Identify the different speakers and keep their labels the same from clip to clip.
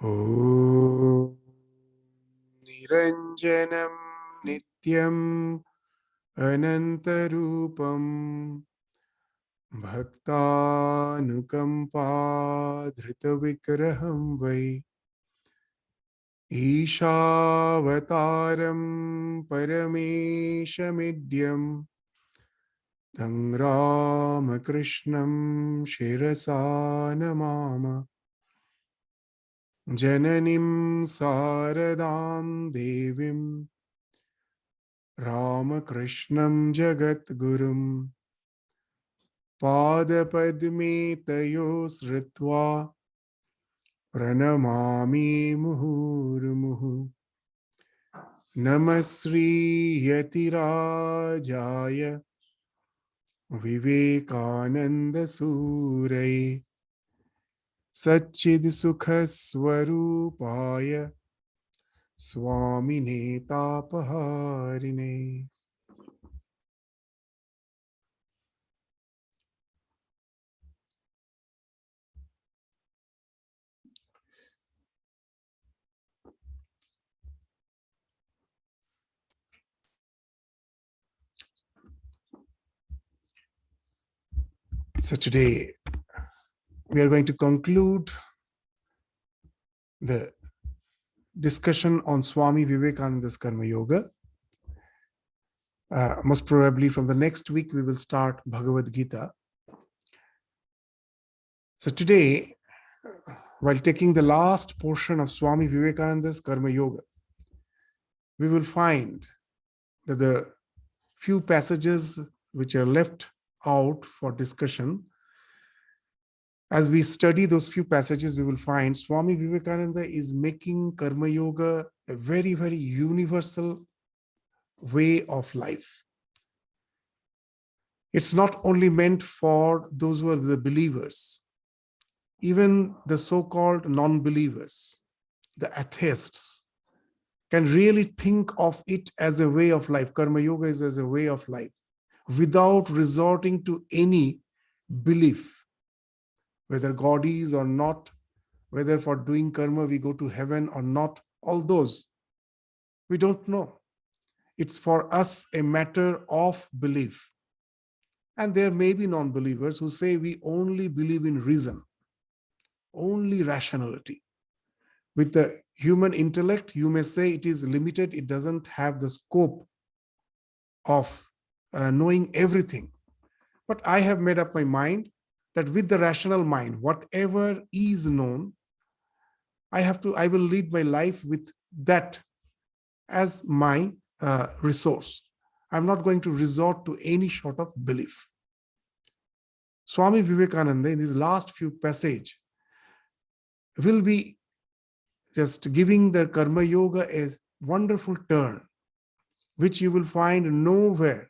Speaker 1: Om Niranjanam Nityam Anantarupam Bhaktanukampa Dhritavikraham Vai Ishavataram Parameshamidyam Tam Ramakrishnam Shirasa Namama Jananim Saradam Devim Ramakrishnam Jagatgurum Padapadme Tayo Sritva Pranamami Muhurmuhu Namasri Yatirajaya Vivekananda Surai Satchid Sukha Swarupaya Swami Netapaharine. So today we are going to conclude the discussion on Swami Vivekananda's Karma Yoga. Most probably from the next week we will start Bhagavad Gita. So today, while taking the last portion of Swami Vivekananda's Karma Yoga, we will find that the few passages which are left out for discussion, as we study those few passages, we will find Swami Vivekananda is making Karma Yoga a very, very universal way of life. It's not only meant for those who are the believers, even the so-called non-believers, the atheists, can really think of it as a way of life. Karma Yoga is as a way of life, without resorting to any belief, whether God is or not, whether for doing karma we go to heaven or not, all those, we don't know. It's for us a matter of belief. And there may be non-believers who say we only believe in reason, only rationality. With the human intellect, you may say it is limited, it doesn't have the scope of knowing everything. But I have made up my mind that with the rational mind, whatever is known, I will lead my life with that as my resource. I'm not going to resort to any sort of belief. Swami Vivekananda, in his last few passages, will be just giving the Karma Yoga a wonderful turn, which you will find nowhere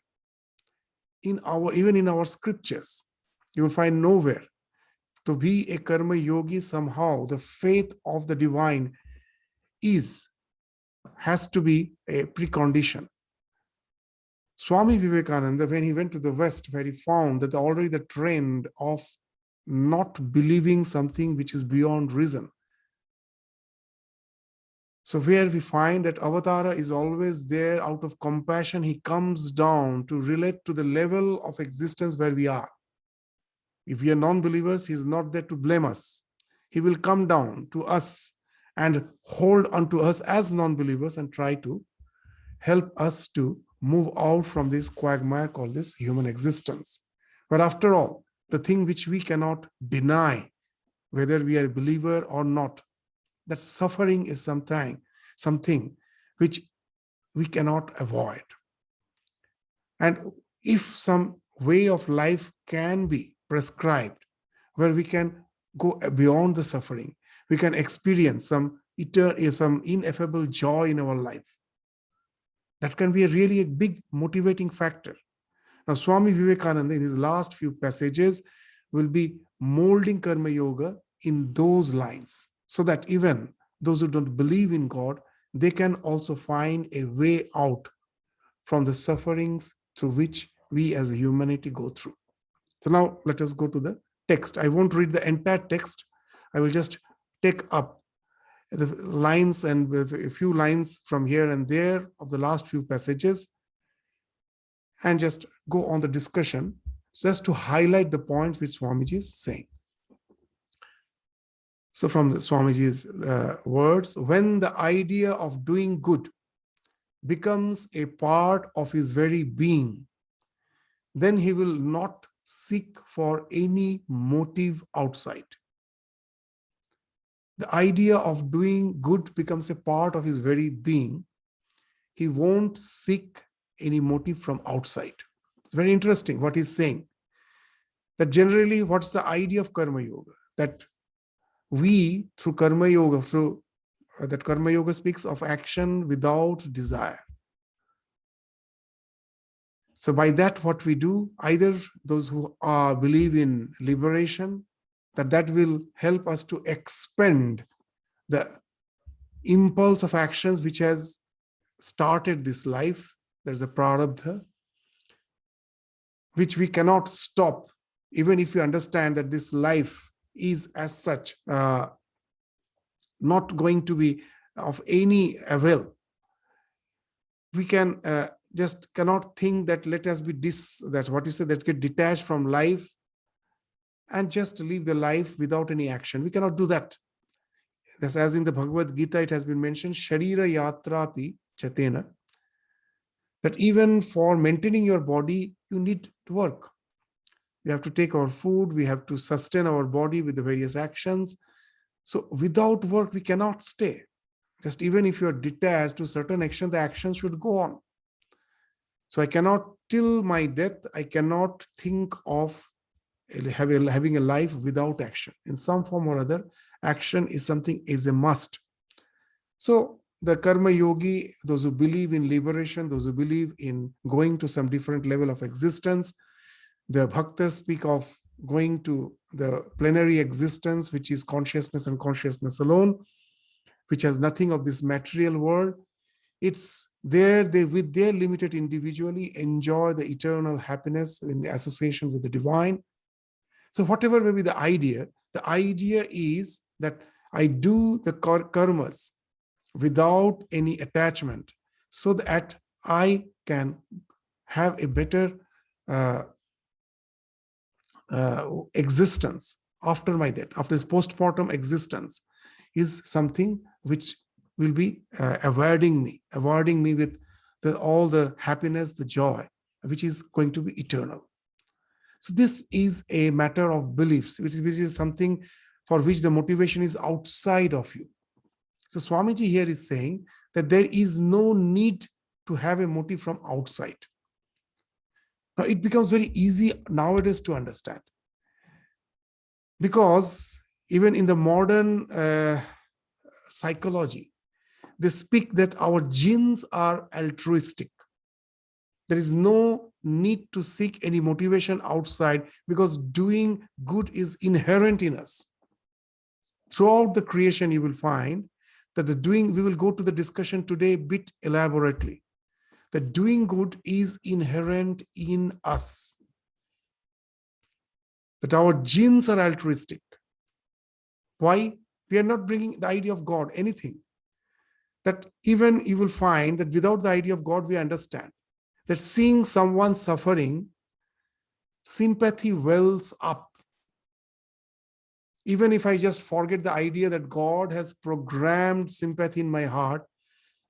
Speaker 1: even in our scriptures. You will find nowhere. To be a Karma Yogi, somehow the faith of the divine has to be a precondition. Swami Vivekananda, when he went to the West, where he found that already the trend of not believing something which is beyond reason. So where we find that Avatara is always there out of compassion, he comes down to relate to the level of existence where we are. If we are non-believers, he is not there to blame us. He will come down to us and hold onto us as non-believers and try to help us to move out from this quagmire called this human existence. But after all, the thing which we cannot deny, whether we are a believer or not, that suffering is something which we cannot avoid. And if some way of life can be prescribed, where we can go beyond the suffering, we can experience some ineffable joy in our life, that can be really a big motivating factor. Now, Swami Vivekananda, in his last few passages, will be molding Karma Yoga in those lines, so that even those who don't believe in God, they can also find a way out from the sufferings through which we as humanity go through. So now let us go to the text. I won't read the entire text. I will just take up the lines and with a few lines from here and there of the last few passages and just go on the discussion just to highlight the points which Swamiji is saying. So from the Swamiji's words, when the idea of doing good becomes a part of his very being, then he will not seek for any motive outside. The idea of doing good becomes a part of his very being. He won't seek any motive from outside. It's very interesting what he's saying. That generally, what's the idea of Karma Yoga? That we, through Karma Yoga, that Karma Yoga speaks of action without desire. So by that, what we do, either those who believe in liberation, that will help us to expend the impulse of actions which has started this life. There's a prarabdha, which we cannot stop, even if we understand that this life is as such not going to be of any avail. We can just cannot think that let us be that's what you said, that get detached from life and just live the life without any action. We cannot do that. That's as in the Bhagavad Gita, it has been mentioned, Sharira Yatrapi Chatena, that even for maintaining your body, you need to work. We have to take our food, we have to sustain our body with the various actions. So without work, we cannot stay. Just even if you are detached to certain action, the action should go on. So I cannot, till my death, I cannot think of having a life without action. In some form or other, action is a must. So the Karma Yogi, those who believe in liberation, those who believe in going to some different level of existence, the Bhaktas speak of going to the plenary existence, which is consciousness and consciousness alone, which has nothing of this material world. It's there, they with their limited individually enjoy the eternal happiness in the association with the divine. So whatever may be the idea is that I do the karmas without any attachment so that I can have a better existence after my death. After this postmortem existence is something which will be awarding me with all the happiness, the joy, which is going to be eternal. So this is a matter of beliefs, which is something for which the motivation is outside of you. So Swamiji here is saying that there is no need to have a motive from outside. Now it becomes very easy nowadays to understand, because even in the modern psychology, they speak that our genes are altruistic. There is no need to seek any motivation outside, because doing good is inherent in us. Throughout the creation, you will find that we will go to the discussion today a bit elaborately, that doing good is inherent in us, that our genes are altruistic. Why? We are not bringing the idea of God, anything. That even you will find that without the idea of God, we understand that seeing someone suffering, sympathy wells up. Even if I just forget the idea that God has programmed sympathy in my heart,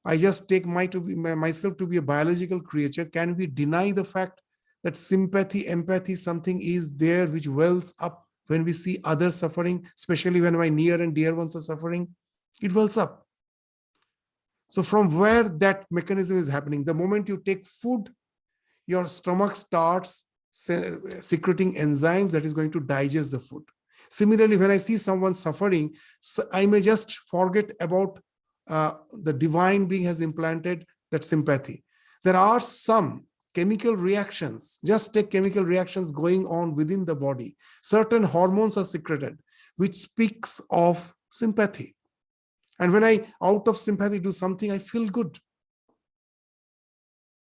Speaker 1: I just take myself to be a biological creature. Can we deny the fact that sympathy, empathy, something is there which wells up when we see others suffering, especially when my near and dear ones are suffering? It wells up. So from where that mechanism is happening, the moment you take food, your stomach starts secreting enzymes that is going to digest the food. Similarly, when I see someone suffering, I may just forget about the divine being has implanted that sympathy. There are some chemical reactions, just take chemical reactions going on within the body. Certain hormones are secreted, which speaks of sympathy. And when I, out of sympathy, do something, I feel good.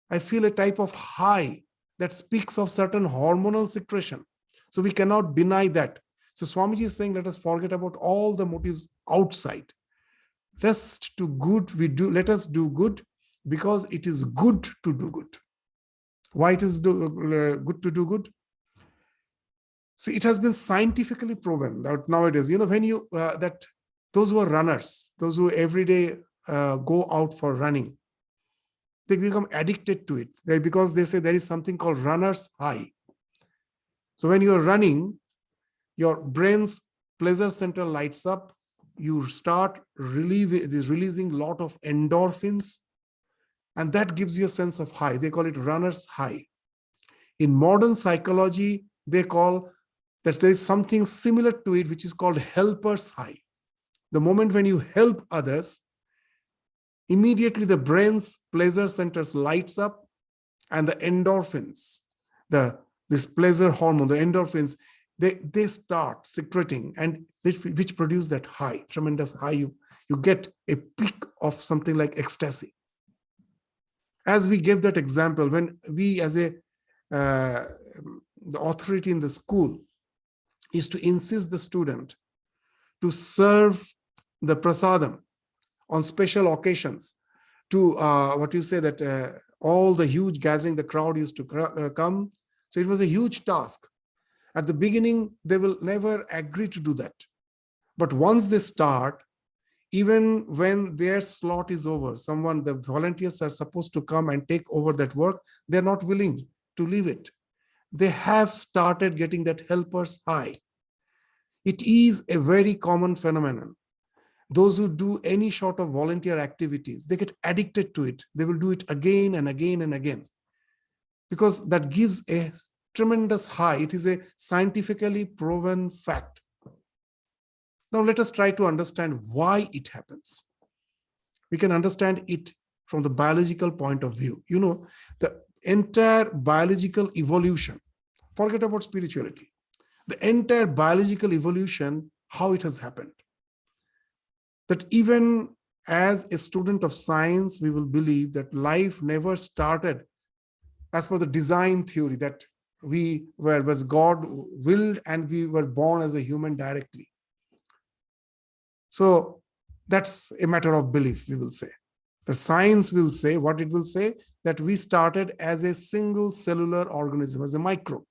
Speaker 1: I feel a type of high that speaks of certain hormonal secretion. So we cannot deny that. So Swamiji is saying, let us forget about all the motives outside. Let us do good because it is good to do good. Why it is good to do good? See, it has been scientifically proven that nowadays, when you that those who are runners, those who every day go out for running, they become addicted to it. Because they say there is something called runner's high. So when you are running, your brain's pleasure center lights up. You start releasing a lot of endorphins, and that gives you a sense of high. They call it runner's high. In modern psychology, they call that there is something similar to it, which is called helper's high. The moment when you help others, immediately the brain's pleasure centers lights up, and the endorphins, this pleasure hormone, the endorphins, they start secreting, and which produce that high, tremendous high. You get a peak of something like ecstasy. As we gave that example, when we as the authority in the school is to insist the student to serve the prasadam on special occasions, to all the huge gathering, the crowd used to come. So it was a huge task. At the beginning, they will never agree to do that. But once they start, even when their slot is over, the volunteers are supposed to come and take over that work, they're not willing to leave it. They have started getting that helper's high. It is a very common phenomenon. Those who do any sort of volunteer activities, they get addicted to it. They will do it again and again and again, because that gives a tremendous high. It is a scientifically proven fact. Now let us try to understand why it happens. We can understand it from the biological point of view. The entire biological evolution, forget about spirituality, the entire biological evolution, how it has happened. That even as a student of science, we will believe that life never started as per the design theory, that was God willed and we were born as a human directly. So that's a matter of belief, we will say. The science will say, what it will say, that we started as a single cellular organism, as a microbe.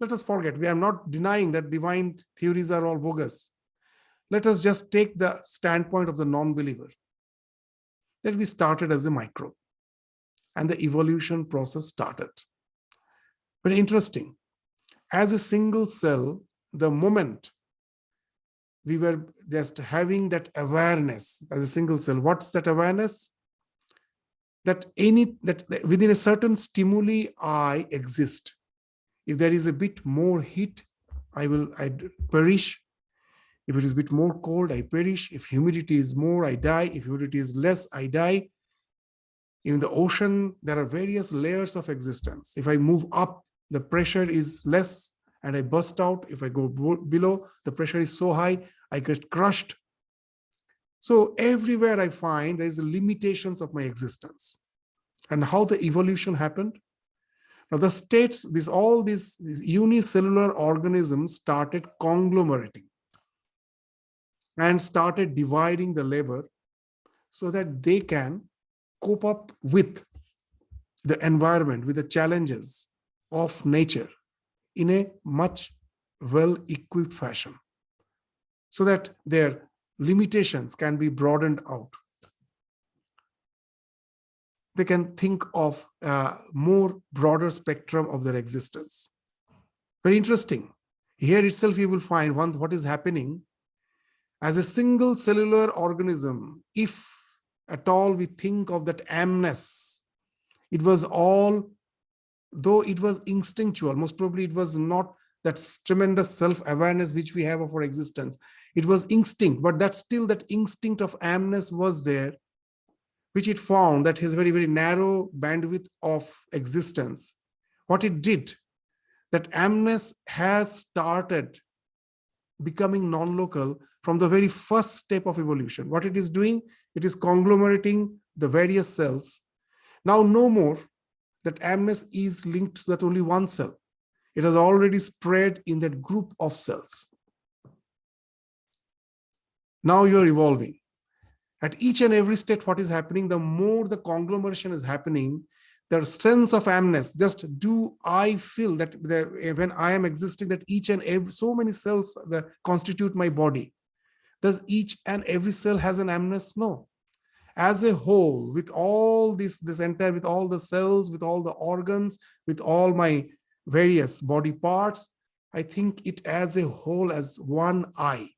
Speaker 1: Let us forget, we are not denying that divine theories are all bogus. Let us just take the standpoint of the non-believer, that we started as a microbe and the evolution process started. Very interesting. As a single cell, the moment we were just having that awareness as a single cell, what's that awareness? That within a certain stimuli, I exist. If there is a bit more heat, I perish. If it is a bit more cold, I perish. If humidity is more, I die. If humidity is less, I die. In the ocean, there are various layers of existence. If I move up, the pressure is less and I burst out. If I go below, the pressure is so high, I get crushed. So everywhere I find there is limitations of my existence. And how the evolution happened? Now the states, all these unicellular organisms started conglomerating and started dividing the labor so that they can cope up with the environment, with the challenges of nature in a much well-equipped fashion, so that their limitations can be broadened out. They can think of a more broader spectrum of their existence. Very interesting. Here itself you will find what is happening as a single cellular organism. If at all we think of that amness, it was all, though it was instinctual, most probably it was not that tremendous self-awareness which we have of our existence. It was instinct, but that instinct of amness was there, which it found that his very, very narrow bandwidth of existence. What it did, that amness has started becoming non-local from the very first step of evolution. What it is doing, it is conglomerating the various cells. Now no more that amness is linked to that only one cell. It has already spread in that group of cells. Now you are evolving. At each and every state, what is happening, the more the conglomeration is happening, the sense of amness, just do I feel that when I am existing, that each and every, so many cells that constitute my body, does each and every cell has an amness? No. As a whole, with all this entire, with all the cells, with all the organs, with all my various body parts, I think it as a whole as one I.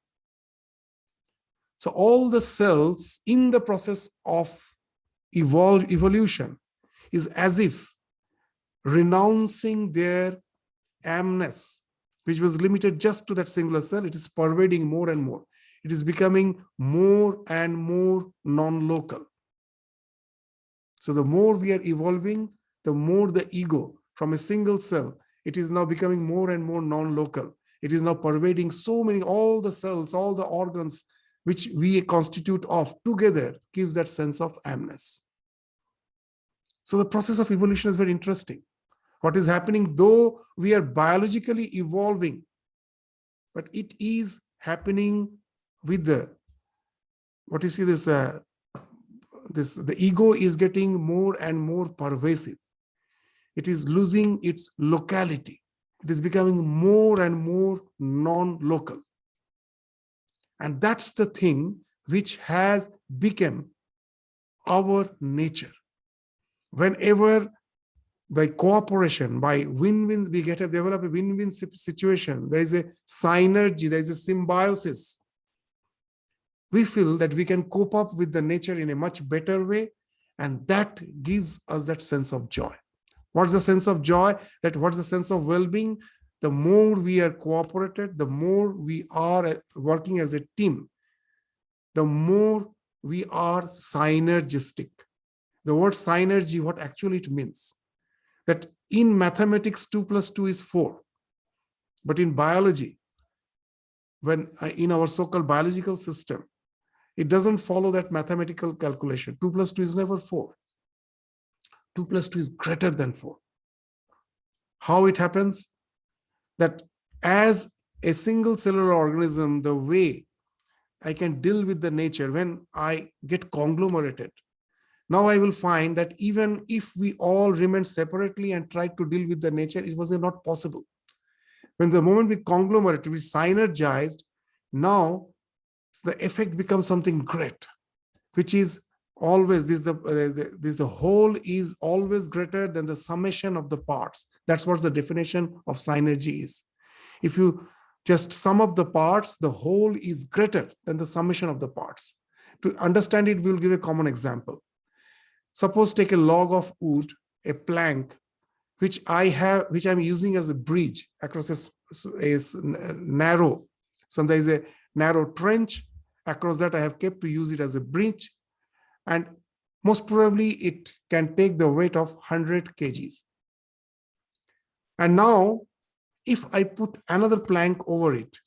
Speaker 1: So all the cells in the process of evolution is as if renouncing their amness, which was limited just to that singular cell. It is pervading more and more. It is becoming more and more non-local. So the more we are evolving, the more the ego from a single cell, it is now becoming more and more non-local. It is now pervading so many, all the cells, all the organs which we constitute of together gives that sense of amness. So the process of evolution is very interesting. What is happening, though we are biologically evolving, but it is happening with the, what you see, the ego is getting more and more pervasive. It is losing its locality. It is becoming more and more non-local. And that's the thing which has become our nature. Whenever by cooperation, by win-win, we develop a win-win situation, there is a synergy, there is a symbiosis. We feel that we can cope up with the nature in a much better way, and that gives us that sense of joy. What's the sense of joy? That what's the sense of well-being? The more we are cooperated, the more we are working as a team, the more we are synergistic. The word synergy, what actually it means? That in mathematics, 2 plus 2 is 4. But in biology, when in our so-called biological system, it doesn't follow that mathematical calculation. 2 plus 2 is never 4. 2 plus 2 is greater than 4. How it happens? That as a single cellular organism, the way I can deal with the nature, when I get conglomerated, now I will find that even if we all remain separately and try to deal with the nature, it was not possible. When the moment we conglomerated, we synergized, now the effect becomes something great, which is always the whole is always greater than the summation of the parts. That's what the definition of synergy is. If you just sum up the parts, the whole is greater than the summation of the parts. To understand it, we'll give a common example. Suppose take a log of wood, a plank, which I'm using as a bridge across a narrow, sometimes a narrow trench. Across that, I have kept to use it as a bridge. And most probably, it can take the weight of 100 kgs. And now, if I put another plank over it,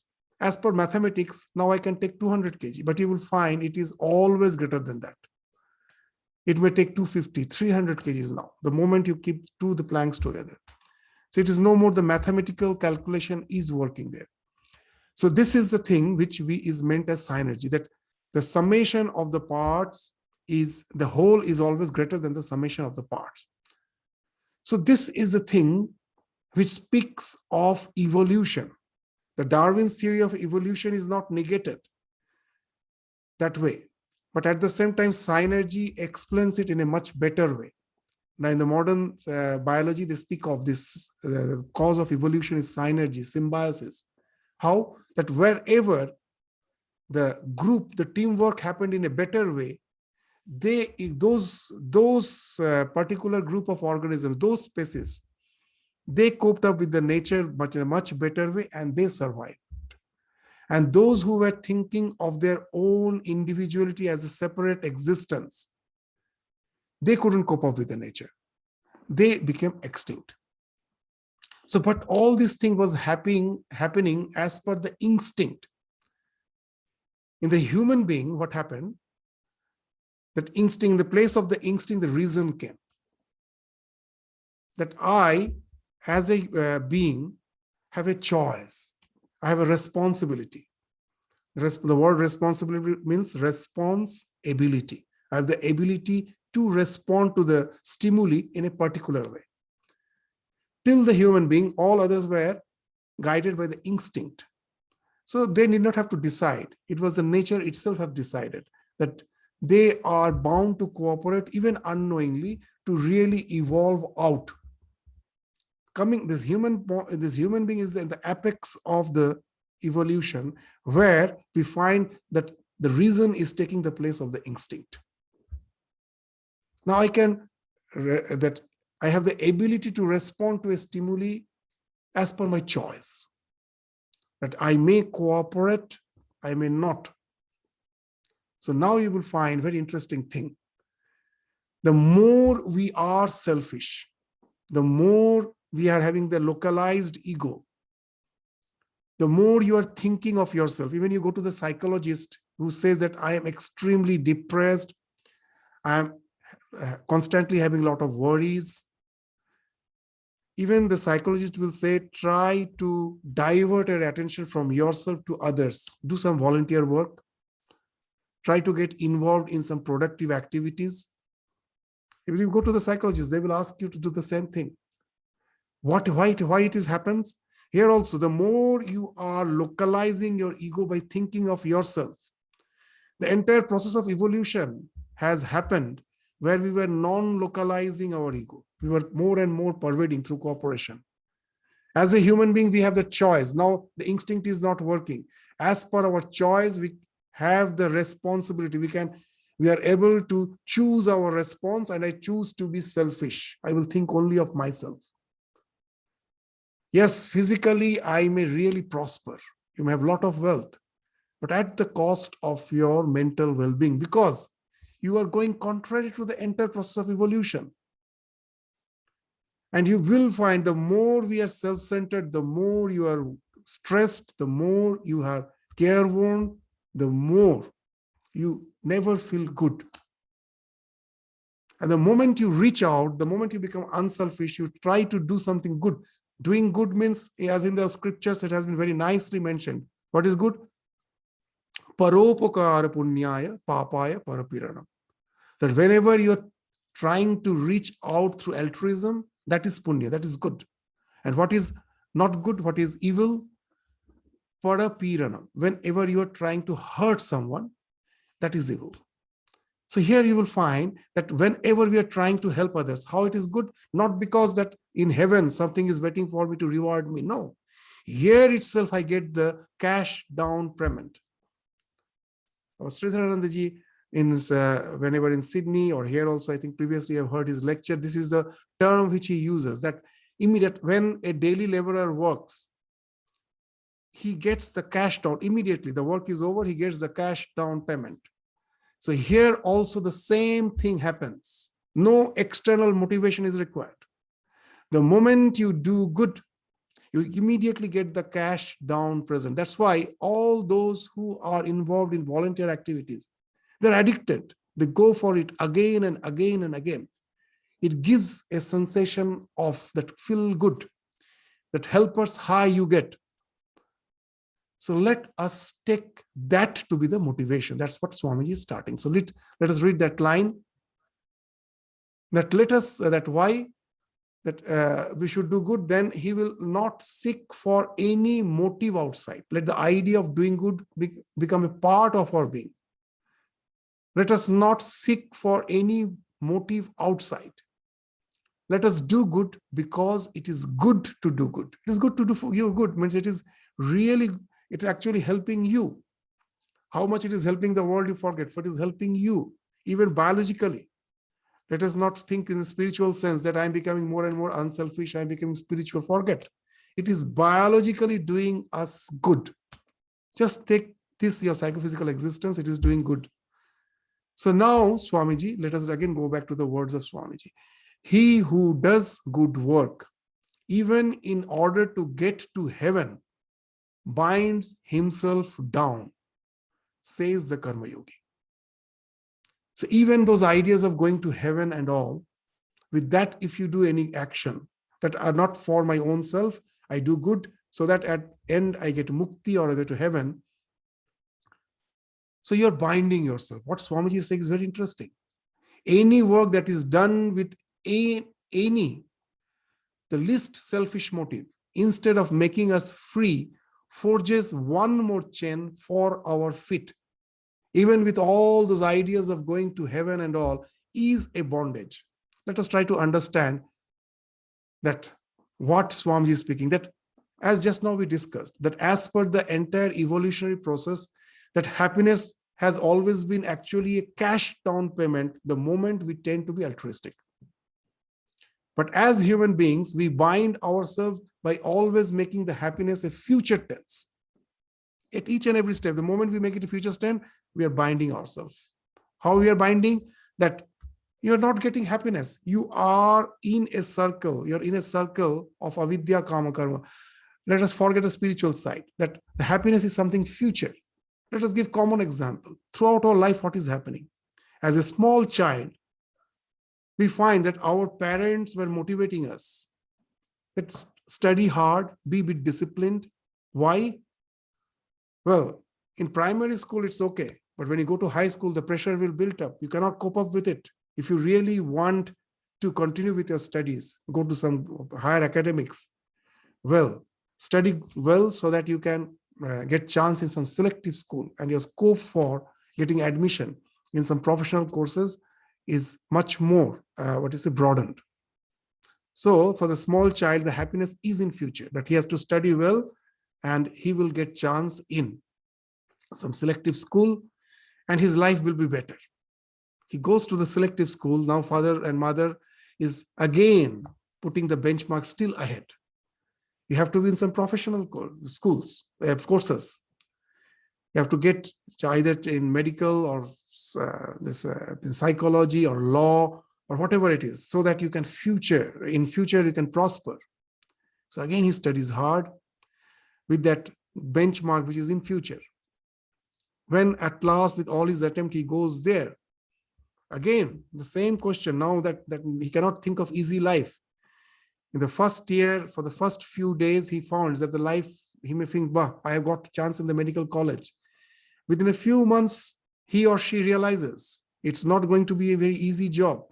Speaker 1: as per mathematics, now I can take 200 kg, but you will find it is always greater than that. It may take 250, 300 kgs now, the moment you keep the planks together. So it is no more the mathematical calculation is working there. So this is the thing which is meant as synergy, that the summation of the parts is, the whole is always greater than the summation of the parts. So this is the thing which speaks of evolution. The Darwin's theory of evolution is not negated that way. But at the same time, synergy explains it in a much better way. Now, in the modern biology, they speak of this, the cause of evolution is synergy, symbiosis. How? That wherever the group, the teamwork happened in a better way, those particular group of organisms, those species, they coped up with the nature in a much better way, and they survived. And those who were thinking of their own individuality as a separate existence, they couldn't cope up with the nature. They became extinct. So, but all this thing was happening as per the instinct. In the human being, what happened? That instinct, in the place of the instinct, the reason came. That I, as a being, have a choice. I have a responsibility. The word responsibility means response ability. I have the ability to respond to the stimuli in a particular way. Till the human being, all others were guided by the instinct. So they did not have to decide. It was the nature itself have decided that they are bound to cooperate even unknowingly to really evolve out. This human being is the apex of the evolution, where we find that the reason is taking the place of the instinct. Now I have the ability to respond to a stimuli as per my choice. That I may cooperate, I may not. So now you will find very interesting thing. The more we are selfish, the more we are having the localized ego, the more you are thinking of yourself. Even you go to the psychologist who says that I am extremely depressed, I am constantly having a lot of worries. Even the psychologist will say, try to divert your attention from yourself to others. Do some volunteer work. Try to get involved in some productive activities. If you go to the psychologist, they will ask you to do the same thing. Why it happens? Here also, the more you are localizing your ego by thinking of yourself, the entire process of evolution has happened where we were non-localizing our ego. We were more and more pervading through cooperation. As a human being, we have the choice. Now the instinct is not working. As per our choice, we have the responsibility. We are able to choose our response, and I choose to be selfish. I will think only of myself. Yes, physically, I may really prosper. You may have a lot of wealth, but at the cost of your mental well-being, because you are going contrary to the entire process of evolution. And you will find the more we are self-centered, the more you are stressed, the more you are careworn, the more you never feel good. And the moment you reach out, the moment you become unselfish, you try to do something good. Doing good means, as in the scriptures, it has been very nicely mentioned. What is good? Paropokara punyaya papaya parapiranam. That whenever you're trying to reach out through altruism, that is punya, that is good. And what is not good, what is evil? Parapiranam. Whenever you are trying to hurt someone, that is evil. So here you will find that whenever we are trying to help others, how it is good, not because that in heaven something is waiting for me to reward me. No. Here itself I get the cash down payment. Sunishthananda ji, whenever in Sydney or here also, I think previously I've heard his lecture, this is the term which he uses, that immediate, when a daily laborer works, he gets the cash down immediately. The work is over, he gets the cash down payment. So here also the same thing happens. No external motivation is required. The moment you do good, you immediately get the cash down present. That's why all those who are involved in volunteer activities, they're addicted. They go for it again and again and again. It gives a sensation of that feel good, that helpers high you get. So let us take that to be the motivation. That's what Swamiji is starting. So let us read that line. We should do good, then he will not seek for any motive outside. Let the idea of doing good become a part of our being. Let us not seek for any motive outside. Let us do good because it is good to do good. It is good to do for you good, means it is really, it's actually helping you. How much it is helping the world, you forget, but it is helping you, even biologically. Let us not think in the spiritual sense that I'm becoming more and more unselfish, I'm becoming spiritual. Forget. It is biologically doing us good. Just take this, your psychophysical existence, it is doing good. So now, Swamiji, let us again go back to the words of Swamiji. He who does good work, even in order to get to heaven, binds himself down, says the Karma Yogi. So even those ideas of going to heaven and all, with that, if you do any action that are not for my own self, I do good so that at end I get mukti or I get to heaven, So you're binding yourself. What Swamiji is saying is very interesting. Any work that is done with the least selfish motive, instead of making us free, forges one more chain for our feet. Even with all those ideas of going to heaven and all, is a bondage. Let us try to understand that what Swamiji is speaking, that as just now we discussed, that as per the entire evolutionary process, that happiness has always been actually a cash down payment the moment we tend to be altruistic. But as human beings, we bind ourselves by always making the happiness a future tense. At each and every step, the moment we make it a future tense, we are binding ourselves. How we are binding? That you're not getting happiness. You are in a circle. You're in a circle of avidya, kama, karma. Let us forget the spiritual side, that the happiness is something future. Let us give common example. Throughout our life, what is happening? As a small child, we find that our parents were motivating us. That study hard, be a bit disciplined. Why? Well, in primary school, it's okay. But when you go to high school, the pressure will build up. You cannot cope up with it. If you really want to continue with your studies, go to some higher academics. Well, study well so that you can get chance in some selective school, and your scope for getting admission in some professional courses is much more, broadened. So for the small child, the happiness is in future, that he has to study well and he will get chance in some selective school and his life will be better. He goes to the selective school. Now father and mother is again putting the benchmark still ahead. You have to be in some professional schools, courses. You have to get either in medical or in psychology or law or whatever it is, so that you can in future you can prosper. So again, he studies hard with that benchmark which is in future. When at last, with all his attempt, he goes there, again the same question. Now that he cannot think of easy life. In the first year, for the first few days, he found that the life, he may think, bah, I have got a chance in the medical college. Within a few months, he or she realizes it's not going to be a very easy job.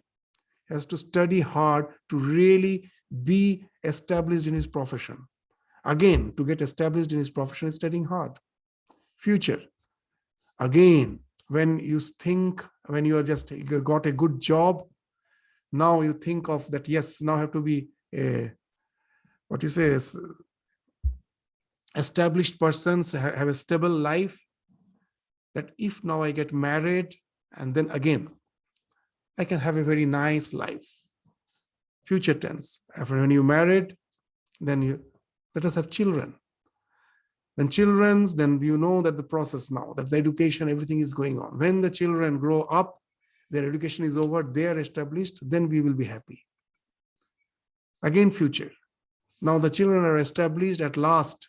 Speaker 1: He has to study hard to really be established in his profession. Again, to get established in his profession is studying hard. Future. Again, when you think, when you got a good job, now you think of that, yes, now I have to be established persons, have a stable life, that if now I get married and then again I can have a very nice life. Future tense. After when you married, then let us have children. When children's, then you know that the process now, that the education, everything is going on. When the children grow up, their education is over, they are established, then we will be happy. Again, future. Now the children are established at last.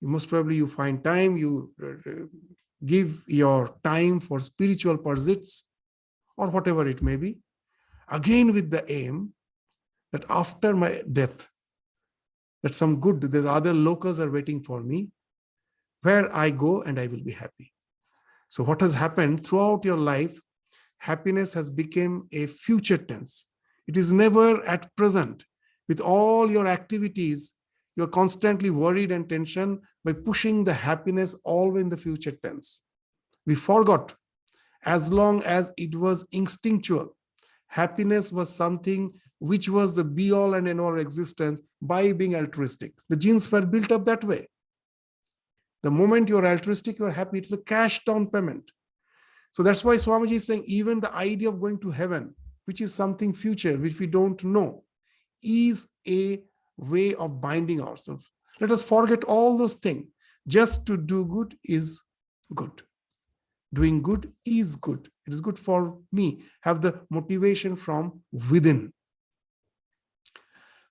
Speaker 1: Most probably you find time, you give your time for spiritual pursuits or whatever it may be. Again, with the aim that after my death, that some good, the other locals are waiting for me, where I go and I will be happy. So what has happened throughout your life, happiness has become a future tense. It is never at present. With all your activities, you're constantly worried and tension by pushing the happiness all in the future tense. We forgot, as long as it was instinctual, happiness was something which was the be-all and end-all existence by being altruistic. The genes were built up that way. The moment you're altruistic, you're happy. It's a cash down payment. So that's why Swamiji is saying even the idea of going to heaven, which is something future, which we don't know, is a way of binding ourselves. Let us forget all those things. Just to do good is good. Doing good is good. It is good for me. Have the motivation from within.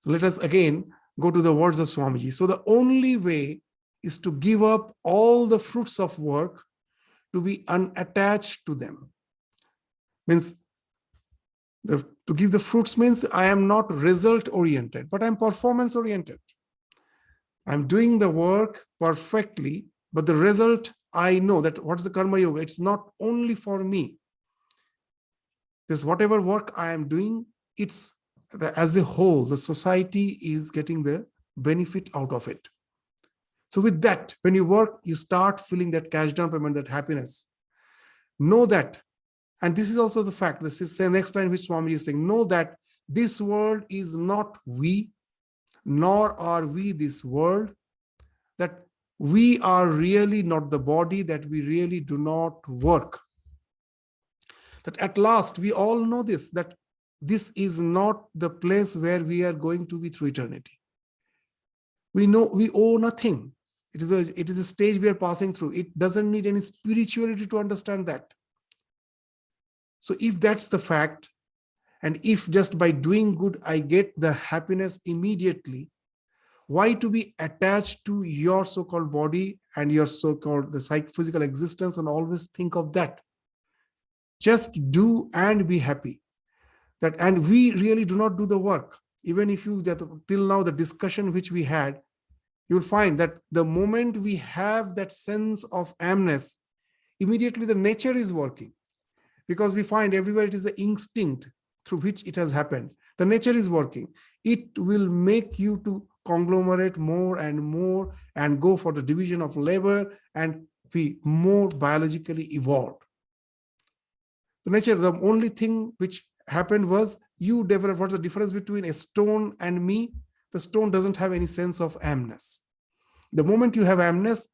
Speaker 1: So let us again go to the words of Swamiji. So the only way is to give up all the fruits of work, to be unattached to them. Means to give the fruits means I am not result oriented, but I'm performance oriented. I'm doing the work perfectly, but the result I know that what's the karma yoga? It's not only for me. This whatever work I am doing, it's as a whole, the society is getting the benefit out of it. So with that, when you work, you start feeling that cash down payment, that happiness. Know that, and this is also the fact, this is the next line which Swami is saying, know that this world is not we, nor are we this world, that we are really not the body, that we really do not work. That at last, we all know this, that this is not the place where we are going to be through eternity. We know we owe nothing. It is a stage we are passing through. It doesn't need any spirituality to understand that. So if that's the fact, and if just by doing good, I get the happiness immediately, why to be attached to your so-called body and your so-called the physical existence and always think of that? Just do and be happy. That, and we really do not do the work. Even if you, that till now, the discussion which we had, you'll find that the moment we have that sense of amness, immediately the nature is working. Because we find everywhere it is the instinct through which it has happened. The nature is working. It will make you to conglomerate more and go for the division of labor and be more biologically evolved. The nature, the only thing which happened was you developed. What's the difference between a stone and me? The stone doesn't have any sense of amness. The moment you have amness,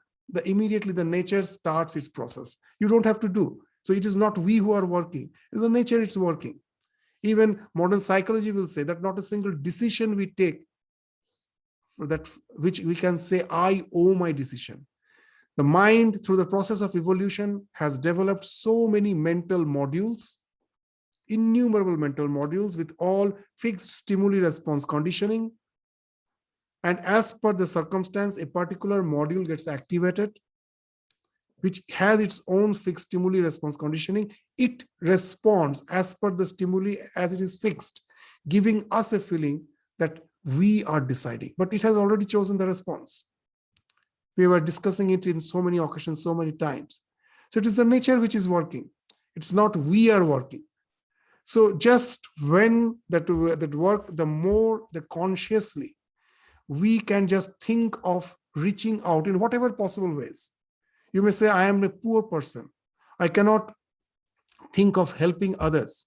Speaker 1: immediately the nature starts its process. You don't have to do. So it is not we who are working. It's the nature, it's working. Even modern psychology will say that not a single decision we take, that which we can say, I owe my decision. The mind, through the process of evolution, has developed so many mental modules, innumerable mental modules with all fixed stimuli response conditioning. And as per the circumstance, a particular module gets activated, which has its own fixed stimuli response conditioning. It responds as per the stimuli as it is fixed, giving us a feeling that we are deciding, but it has already chosen the response. We were discussing it in so many occasions, so many times. So it is the nature which is working. It's not we are working. So just when that work, the more the consciously, we can just think of reaching out in whatever possible ways. You may say, I am a poor person. I cannot think of helping others.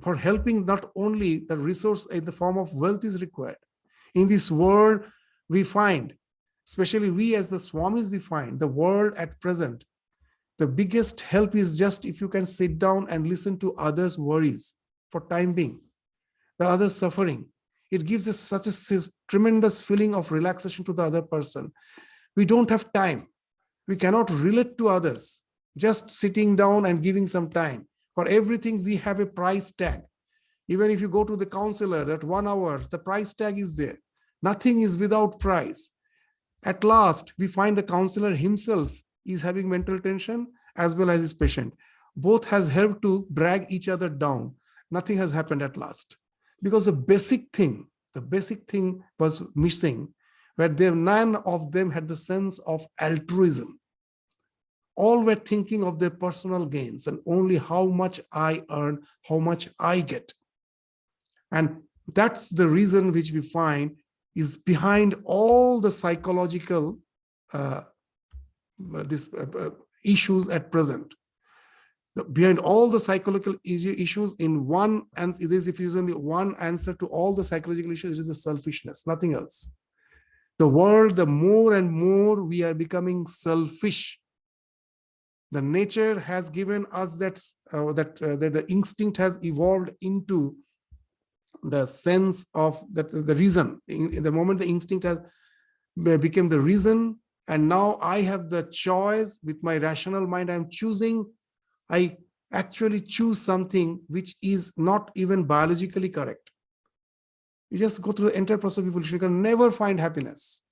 Speaker 1: For helping, not only the resource in the form of wealth is required. In this world, we find, especially we as the Swamis, we find the world at present, the biggest help is just if you can sit down and listen to others' worries for time being, the other suffering. It gives us such a tremendous feeling of relaxation to the other person. We don't have time. We cannot relate to others. Just sitting down and giving some time. For everything, we have a price tag. Even if you go to the counselor, that 1 hour, the price tag is there. Nothing is without price. At last, we find the counselor himself is having mental tension as well as his patient. Both has helped to drag each other down. Nothing has happened at last. Because the basic thing was missing, where none of them had the sense of altruism. All were thinking of their personal gains and only how much I earn, how much I get. And that's the reason which we find is behind all the psychological issues at present. Behind all the psychological issues, in one, and it is if only one answer to all the psychological issues, it is a selfishness, nothing else. The world, the more and more we are becoming selfish. The nature has given us that the instinct has evolved into the sense of that the reason. In the moment the instinct has become the reason, and now I have the choice with my rational mind. I'm choosing. I actually choose something which is not even biologically correct. You just go through the entire process of evolution. You can never find happiness.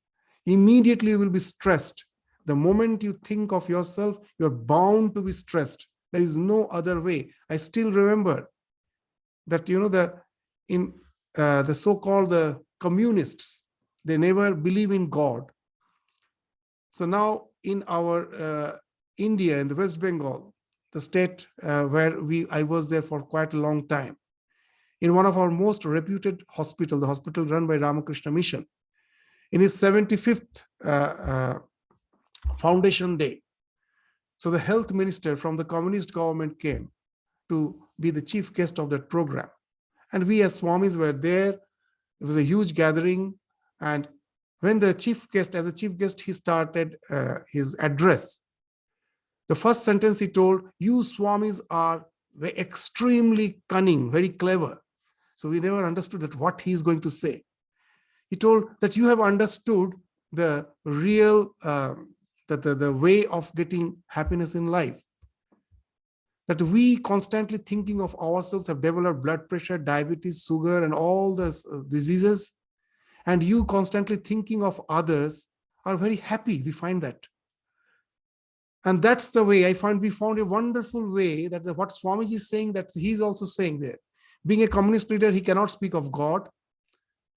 Speaker 1: Immediately you will be stressed. The moment you think of yourself, you're bound to be stressed. There is no other way. I still remember that, the so-called the communists, they never believe in God. So now in our India, in the West Bengal, the state where I was there for quite a long time, in one of our most reputed hospital, the hospital run by Ramakrishna Mission, in his 75th foundation day. So the health minister from the communist government came to be the chief guest of that program. And we as Swamis were there. It was a huge gathering. And when the chief guest, as a chief guest, he started his address. The first sentence he told, you Swamis are extremely cunning, very clever. So we never understood that what he is going to say. He told that you have understood the real, the way of getting happiness in life. That we constantly thinking of ourselves have developed blood pressure, diabetes, sugar, and all the diseases. And you constantly thinking of others are very happy. We find that. And that's the way we found a wonderful way that what Swamiji is saying, that he's also saying there. Being a communist leader, he cannot speak of God.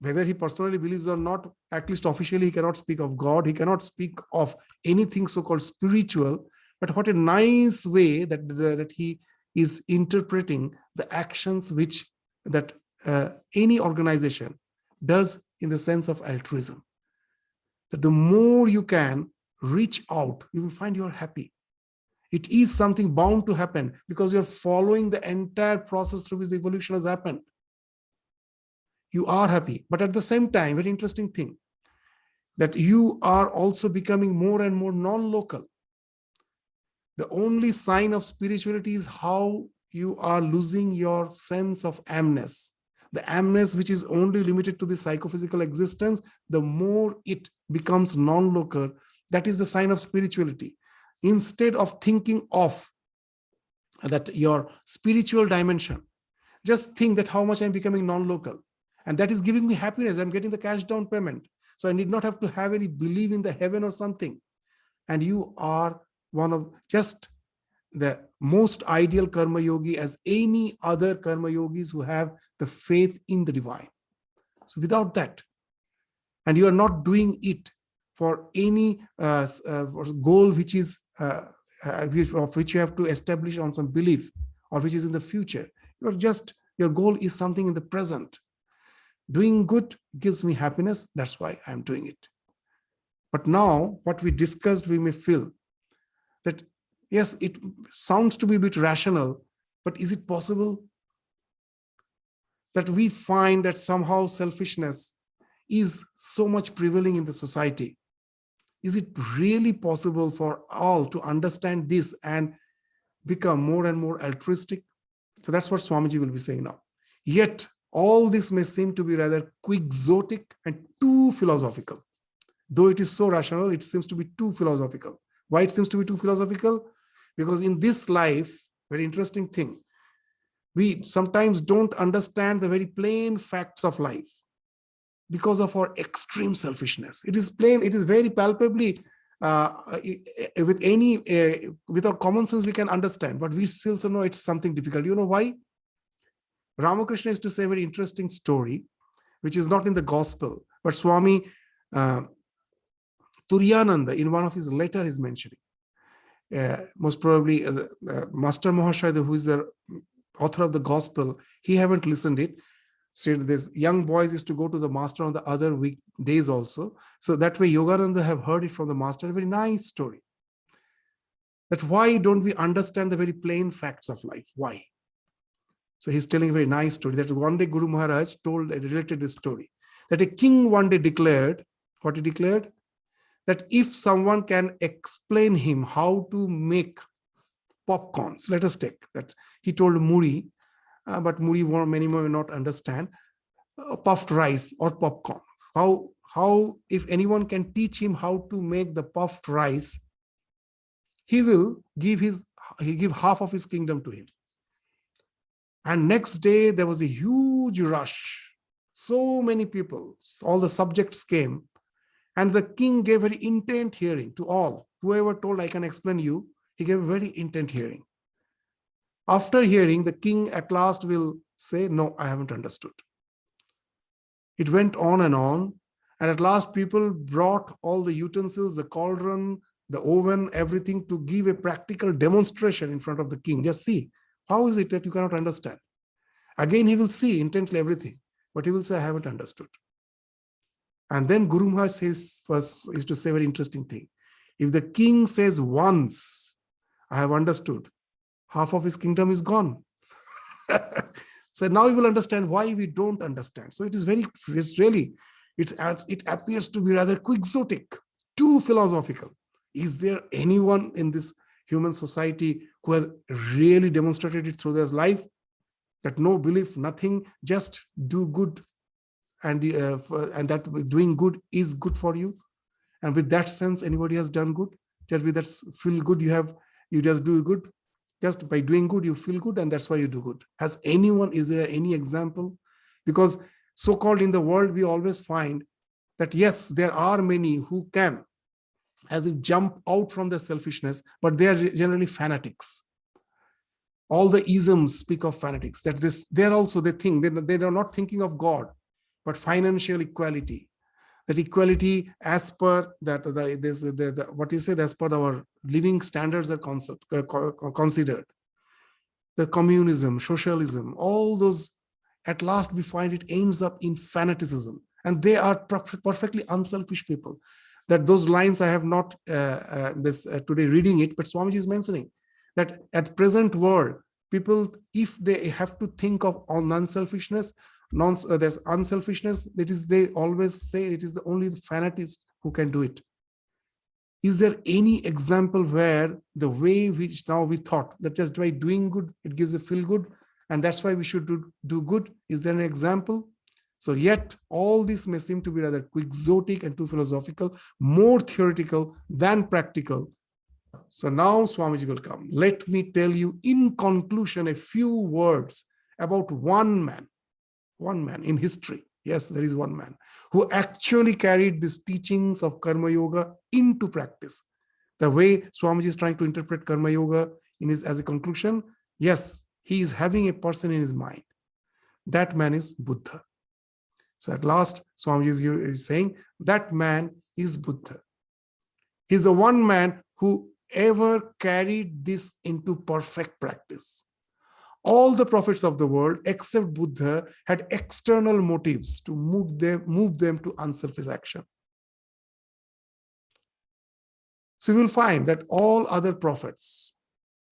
Speaker 1: Whether he personally believes or not, at least officially, he cannot speak of God. He cannot speak of anything so-called spiritual. But what a nice way that he is interpreting the actions which that any organization does in the sense of altruism. That the more you can reach out, you will find you are happy. It is something bound to happen because you're following the entire process through which the evolution has happened. You are happy, but at the same time, very interesting thing, that you are also becoming more and more non-local. The only sign of spirituality is how you are losing your sense of amness. The amness which is only limited to the psychophysical existence, the more it becomes non-local, that is the sign of spirituality. Instead of thinking of that your spiritual dimension, just think that how much I'm becoming non-local. And that is giving me happiness. I'm getting the cash down payment. So I need not have to have any belief in the heaven or something. And you are one of just the most ideal karma yogi as any other karma yogis who have the faith in the divine. So without that, and you are not doing it for any goal which is which you have to establish on some belief or which is in the future. Your goal is something in the present. Doing good gives me happiness. That's why I'm doing it. But now what we discussed, we may feel that, yes, it sounds to be a bit rational, but is it possible that we find that somehow selfishness is so much prevailing in the society? Is it really possible for all to understand this and become more and more altruistic? So that's what Swamiji will be saying now. Yet, all this may seem to be rather quixotic and too philosophical. Though it is so rational, it seems to be too philosophical. Why it seems to be too philosophical? Because in this life, very interesting thing, we sometimes don't understand the very plain facts of life because of our extreme selfishness. It is plain, it is very palpably, with our common sense, we can understand, but we feel so, no, it's something difficult. You know why? Ramakrishna used to say a very interesting story, which is not in the gospel, but Swami Turiyananda, in one of his letters, is mentioning. Most probably, Master Mahashaya, who is the author of the gospel, he haven't listened it. So this young boys used to go to the master on the other weekdays also. So that way, Yogananda have heard it from the master. A very nice story. That why don't we understand the very plain facts of life? Why? So he's telling a very nice story that one day Guru Maharaj related this story. That a king one day declared, what he declared? That if someone can explain him how to make popcorn, so let us take that. He told Muri, but Muri many more will not understand, puffed rice or popcorn. How if anyone can teach him how to make the puffed rice, he will give half of his kingdom to him. And next day, there was a huge rush. So many people, all the subjects came. And the king gave very intent hearing to all. Whoever told, I can explain you, he gave a very intent hearing. After hearing, the king at last will say, no, I haven't understood. It went on. And at last, people brought all the utensils, the cauldron, the oven, everything, to give a practical demonstration in front of the king. Just see, how is it that you cannot understand? Again, he will see intently everything, but he will say, I haven't understood. And then Guru Maharaj says, first is to say a very interesting thing. If the king says once, I have understood, half of his kingdom is gone. So now you will understand why we don't understand. So it appears to be rather quixotic, too philosophical. Is there anyone in this human society who has really demonstrated it through their life? That no belief, nothing, just do good, and that doing good is good for you. And with that sense, anybody has done good. Just with that feel good, you just do good. Just by doing good, you feel good, and that's why you do good. Is there any example? Because so-called in the world, we always find that yes, there are many who can, as if jump out from their selfishness, but they are generally fanatics. All the isms speak of fanatics. That they think they are not thinking of God, but financial equality. That equality as per that what you said, as per our living standards are considered. The communism, socialism, all those, at last we find it ends up in fanaticism, and they are perfectly unselfish people. That those lines I have not today reading it, but Swamiji is mentioning that at present world, people, if they have to think of unselfishness, there's unselfishness, that is, they always say it is only the fanatist who can do it. Is there any example where the way which now we thought that just by doing good, it gives a feel good, and that's why we should do good? Is there an example? So yet all this may seem to be rather quixotic and too philosophical, more theoretical than practical. So now Swamiji will come. Let me tell you in conclusion a few words about one man in history. Yes, there is one man who actually carried these teachings of Karma Yoga into practice. The way Swamiji is trying to interpret Karma Yoga as a conclusion, yes, he is having a person in his mind. That man is Buddha. So at last, Swamiji is saying that man is Buddha. He's the one man who ever carried this into perfect practice. All the prophets of the world, except Buddha, had external motives to move them to unselfish action. So you will find that all other prophets,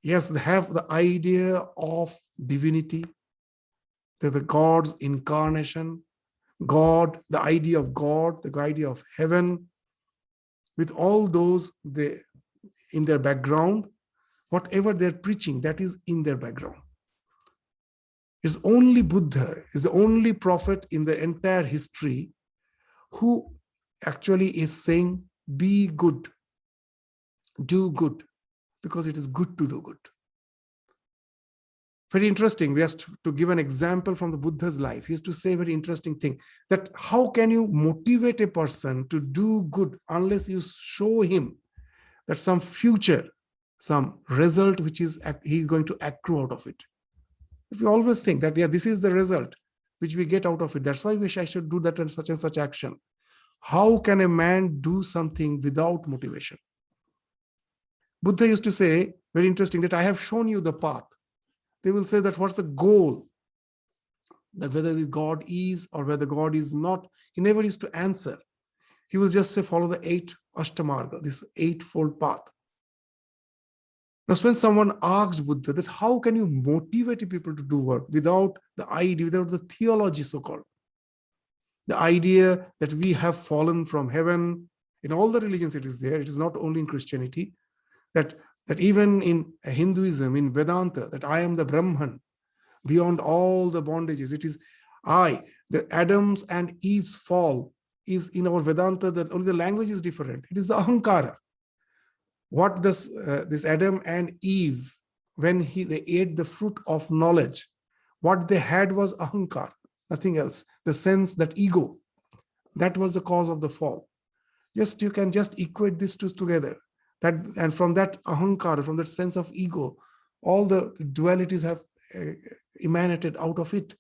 Speaker 1: yes, they have the idea of divinity, they're the God's incarnation, God, the idea of God, the idea of heaven. With all those in their background, whatever they're preaching, that is in their background. It's only Buddha is the only prophet in the entire history who actually is saying, be good, do good, because it is good to do good. Very interesting. Just to give an example from the Buddha's life, he used to say a very interesting thing, that how can you motivate a person to do good unless you show him that some future, some result which is he's going to accrue out of it. If we always think that, yeah, this is the result which we get out of it, that's why I should do that and such action. How can a man do something without motivation? Buddha used to say, very interesting, that I have shown you the path. They will say that what's the goal? That whether the God is or whether God is not, he never used to answer. He will just say, follow the 8 Ashtamarga, this 8-fold path. Now, when someone asked Buddha that how can you motivate people to do work without the idea, without the theology so-called, the idea that we have fallen from heaven, in all the religions it is there, it is not only in Christianity, that even in Hinduism, in Vedanta, that I am the Brahman, beyond all the bondages, it is I, the Adam's and Eve's fall is in our Vedanta, that only the language is different. It is the Ahankara. What this Adam and Eve, when they ate the fruit of knowledge, what they had was ahankar, nothing else. The sense, that ego, that was the cause of the fall. You can just equate these two together. And from that ahankar, from that sense of ego, all the dualities have emanated out of it.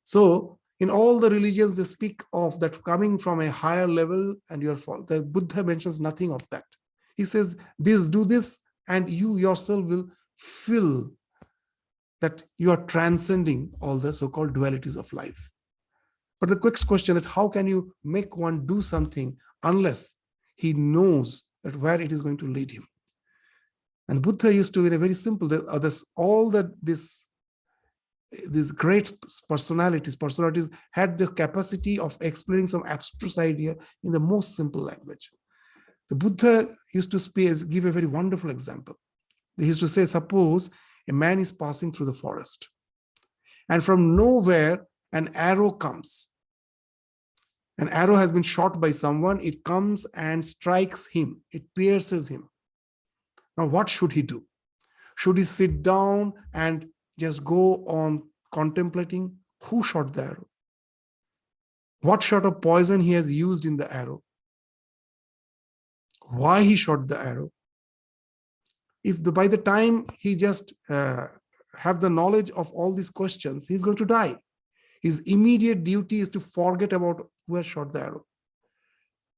Speaker 1: So in all the religions, they speak of that coming from a higher level and your fall. The Buddha mentions nothing of that. He says, this, do this, and you yourself will feel that you are transcending all the so-called dualities of life. But the quick question is, how can you make one do something unless he knows that where it is going to lead him? And Buddha used to, in a very simple, all that these great personalities had the capacity of explaining some abstruse idea in the most simple language. The Buddha used to give a very wonderful example. He used to say, suppose a man is passing through the forest, and from nowhere an arrow comes. An arrow has been shot by someone, it comes and strikes him, it pierces him. Now, what should he do? Should he sit down and just go on contemplating who shot the arrow? What sort of poison he has used in the arrow? Why he shot the arrow? By the time he just have the knowledge of all these questions, he's going to die. His immediate duty is to forget about who has shot the arrow,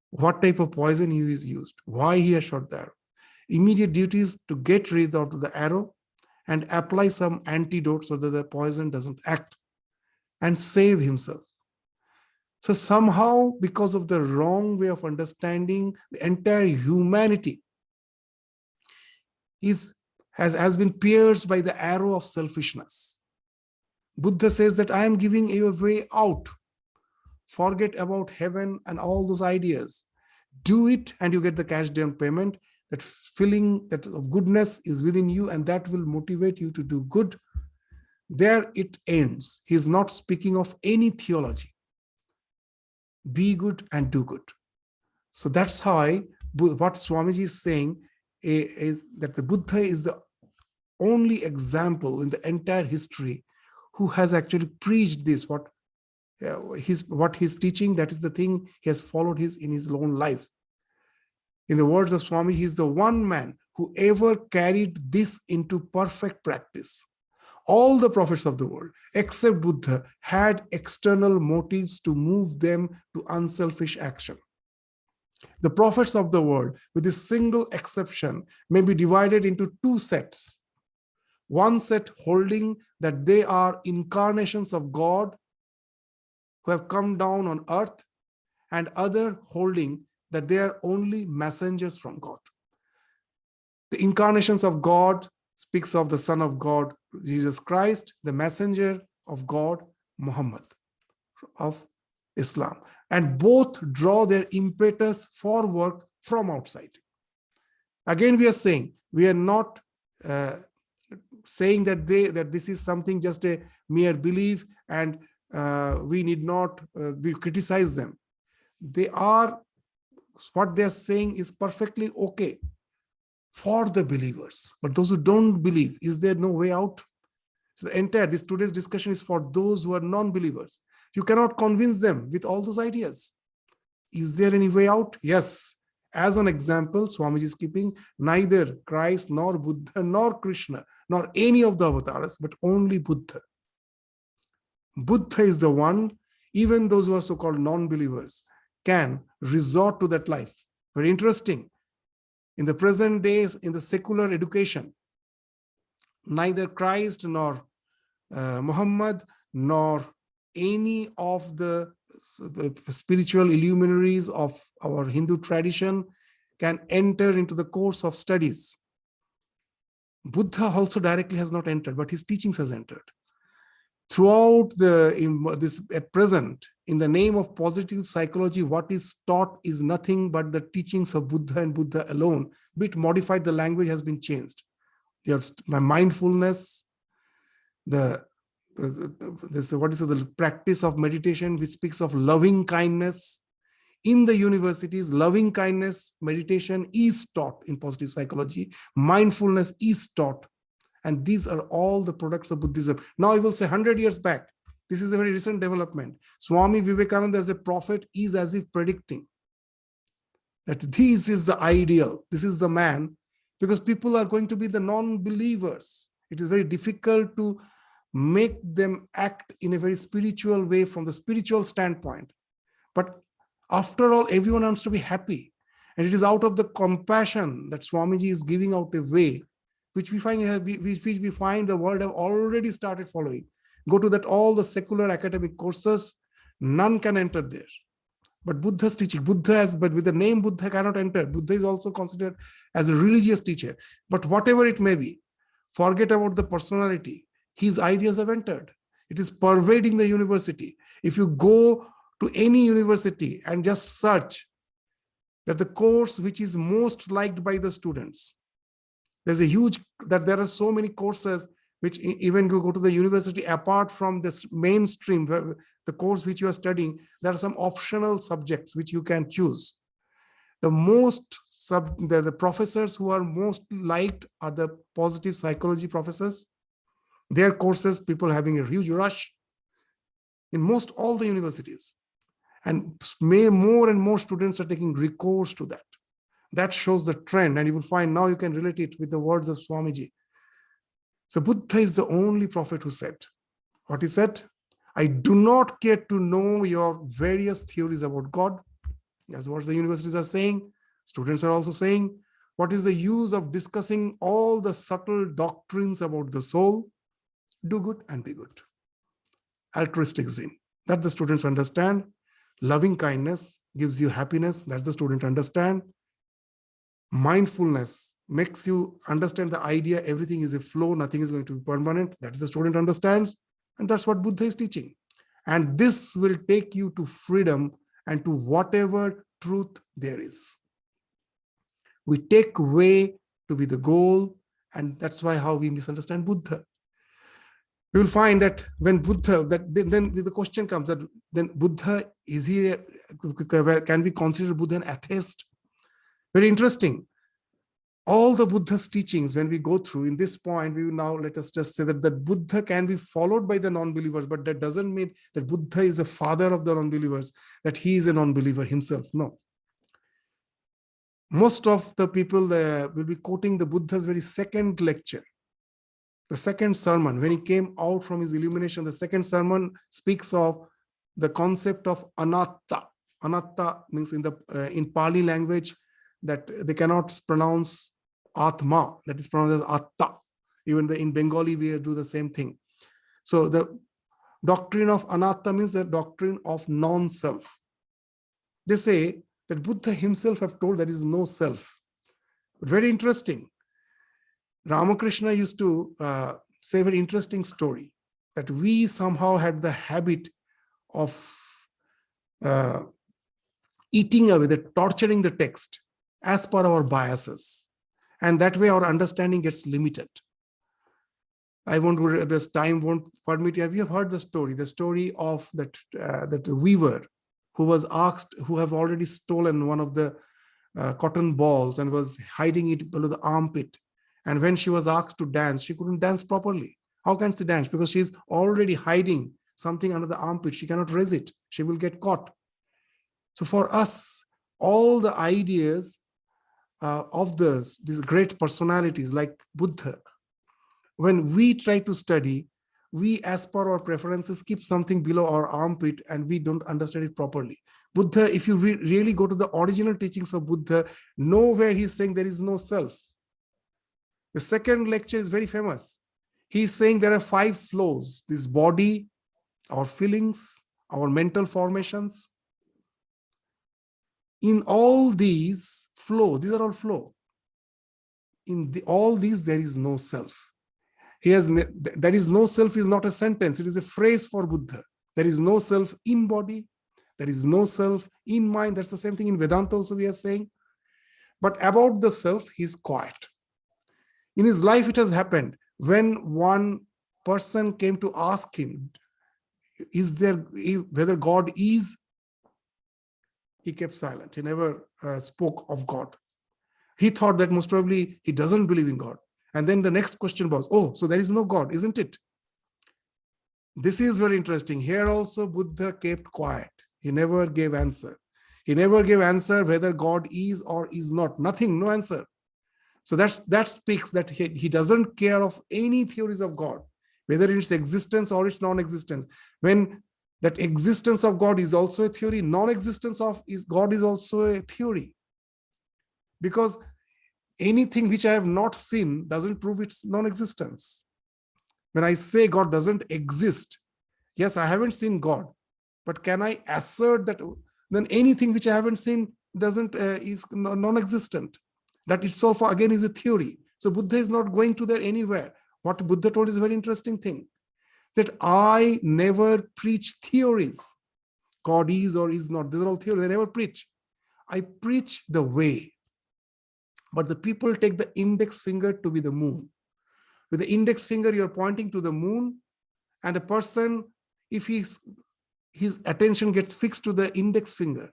Speaker 1: what type of poison he has used, why he has shot the arrow. Immediate duty is to get rid of the arrow and apply some antidote so that the poison doesn't act, and save himself. So somehow, because of the wrong way of understanding, the entire humanity has been pierced by the arrow of selfishness. Buddha says that I am giving you a way out. Forget about heaven and all those ideas. Do it and you get the cash down payment. That feeling that of goodness is within you, and that will motivate you to do good. There it ends. He is not speaking of any theology. Be good and do good. So that's how what Swamiji is saying is that the Buddha is the only example in the entire history who has actually preached this, what he's teaching, that is the thing he has followed in his own life. In the words of Swami, he is the one man who ever carried this into perfect practice. All the prophets of the world, except Buddha, had external motives to move them to unselfish action. The prophets of the world, with a single exception, may be divided into two sets. One set holding that they are incarnations of God who have come down on earth, and other holding that they are only messengers from God. The incarnations of God speaks of the Son of God, Jesus Christ, the messenger of God, Muhammad, of Islam. And both draw their impetus for work from outside. Again, we are saying, we are not saying that this is something just a mere belief, and we need not we criticize them. What they are saying is perfectly okay for the believers, but those who don't believe, is there no way out? So today's discussion is for those who are non-believers. You cannot convince them with all those ideas. Is there any way out? Yes. As an example, Swamiji is keeping neither Christ nor Buddha nor Krishna nor any of the avatars, but only Buddha. Buddha is the one. Even those who are so-called non-believers can resort to that life. Very interesting. In the present days, in the secular education, neither Christ nor Muhammad nor any of the spiritual illuminaries of our Hindu tradition can enter into the course of studies. Buddha also directly has not entered, but his teachings has entered. Throughout this present, in the name of positive psychology, what is taught is nothing but the teachings of Buddha and Buddha alone. Bit modified, the language has been changed. My mindfulness, the practice of meditation, which speaks of loving kindness. In the universities, loving kindness meditation is taught in positive psychology. Mindfulness is taught. And these are all the products of Buddhism. Now I will say 100 years back, this is a very recent development. Swami Vivekananda as a prophet is as if predicting that this is the ideal, this is the man, because people are going to be the non-believers. It is very difficult to make them act in a very spiritual way from the spiritual standpoint. But after all, everyone wants to be happy. And it is out of the compassion that Swamiji is giving out a way, which we find the world have already started following. Go to that all the secular academic courses, none can enter there. But Buddha's teaching, but with the name Buddha cannot enter. Buddha is also considered as a religious teacher. But whatever it may be, forget about the personality. His ideas have entered. It is pervading the university. If you go to any university and just search that the course which is most liked by the students, there are so many courses which even you go to the university, apart from this mainstream, the course which you are studying, there are some optional subjects which you can choose. The professors who are most liked are the positive psychology professors. Their courses, people having a huge rush in most all the universities. And more and more students are taking recourse to that. That shows the trend, and you will find now you can relate it with the words of Swamiji. So Buddha is the only prophet who said, what he said, I do not care to know your various theories about God. That's what the universities are saying. Students are also saying, what is the use of discussing all the subtle doctrines about the soul? Do good and be good. Altruistic zen, that the students understand. Loving kindness gives you happiness, that the student understand. Mindfulness makes you understand the idea everything is a flow, nothing is going to be permanent, that the student understands. And that's what Buddha is teaching. And this will take you to freedom and to whatever truth there is. We take way to be the goal, and that's why how we misunderstand Buddha. We will find that when Buddha, then the question comes that then Buddha, can we consider Buddha an atheist? Very interesting. All the Buddha's teachings, when we go through in this point, we will now let us just say that Buddha can be followed by the non-believers, but that doesn't mean that Buddha is the father of the non-believers, that he is a non-believer himself. No. Most of the people will be quoting the Buddha's very second lecture, the second sermon. When he came out from his illumination, the second sermon speaks of the concept of anatta. Anatta means in Pali language that they cannot pronounce Atma, that is pronounced as Atta. Even in Bengali, we do the same thing. So the doctrine of anatta means the doctrine of non-self. They say that Buddha himself have told there is no self. Very interesting. Ramakrishna used to say a very interesting story that we somehow had the habit of eating away, torturing the text as per our biases. And that way our understanding gets limited. This time won't permit you. Have you heard the story of that weaver who was asked, who have already stolen one of the cotton balls and was hiding it below the armpit. And when she was asked to dance, she couldn't dance properly. How can she dance? Because she's already hiding something under the armpit. She cannot raise it. She will get caught. So for us, all the ideas of these great personalities like Buddha, when we try to study, we, as per our preferences, keep something below our armpit and we don't understand it properly. Buddha, if you really go to the original teachings of Buddha, nowhere he's saying there is no self. The second lecture is very famous. He's saying there are 5 flows: this body, our feelings, our mental formations. In all these these are all flow. In all these, there is no self. There is no self is not a sentence. It is a phrase for Buddha. There is no self in body. There is no self in mind. That's the same thing in Vedanta also we are saying. But about the self, he's quiet. In his life, it has happened when one person came to ask him, whether God is, he kept silent. He never spoke of God. He thought that most probably he doesn't believe in God. And then the next question was, oh, so there is no God, isn't it? This is very interesting. Here also Buddha kept quiet. He never gave answer. He never gave answer whether God is or is not. Nothing, no answer. So that speaks that he doesn't care of any theories of God, whether it's existence or it's non-existence. When that existence of God is also a theory, non-existence of God is also a theory. Because anything which I have not seen doesn't prove its non-existence. When I say God doesn't exist, yes, I haven't seen God, but can I assert that then anything which I haven't seen doesn't is non-existent? That itself again is a theory. So Buddha is not going to there anywhere. What Buddha told is a very interesting thing, that I never preach theories. God is or is not. These are all theories. I never preach. I preach the way. But the people take the index finger to be the moon. With the index finger, you're pointing to the moon, and a person, if his attention gets fixed to the index finger,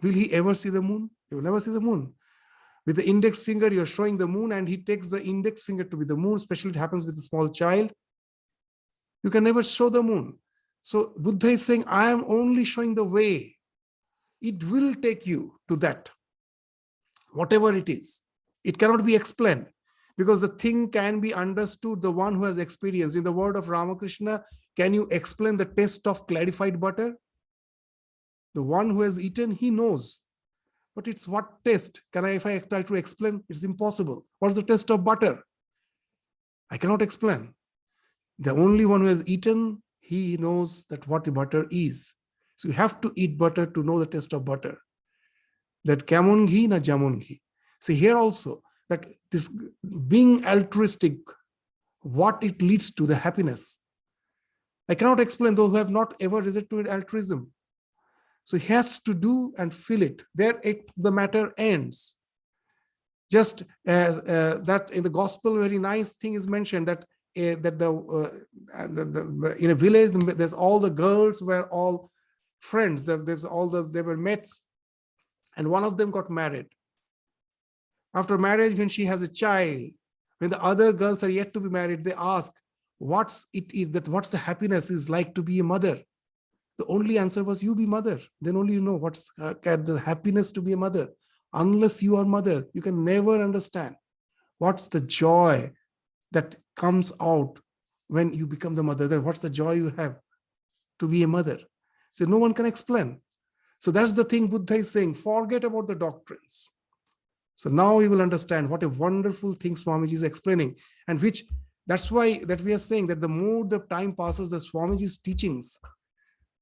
Speaker 1: will he ever see the moon? He will never see the moon. With the index finger, you're showing the moon, and he takes the index finger to be the moon, especially it happens with a small child. You can never show the moon. So Buddha is saying, I am only showing the way. It will take you to that, whatever it is. It cannot be explained, because the thing can be understood, the one who has experienced. In the word of Ramakrishna, can you explain the taste of clarified butter? The one who has eaten, he knows. But it's what taste? If I try to explain, it's impossible. What's the taste of butter? I cannot explain. The only one who has eaten, he knows that what butter is. So you have to eat butter to know the taste of butter. That kamon ghee na jamon ghee. See here also, that this being altruistic, what it leads to, the happiness. I cannot explain those who have not ever resorted to altruism. So he has to do and feel it. There the matter ends. Just as that in the gospel, very nice thing is mentioned, that in a village, there's all the girls were all friends. They were mates, and one of them got married. After marriage, when she has a child, when the other girls are yet to be married, they ask, what's the happiness is like to be a mother? The only answer was, you be mother. Then only you know what's the happiness to be a mother. Unless you are mother, you can never understand what's the joy that comes out when you become the mother. Then what's the joy you have to be a mother? So no one can explain. So that's the thing Buddha is saying, forget about the doctrines. So now you will understand what a wonderful thing Swamiji is explaining, and that's why that we are saying that the more the time passes, the Swamiji's teachings,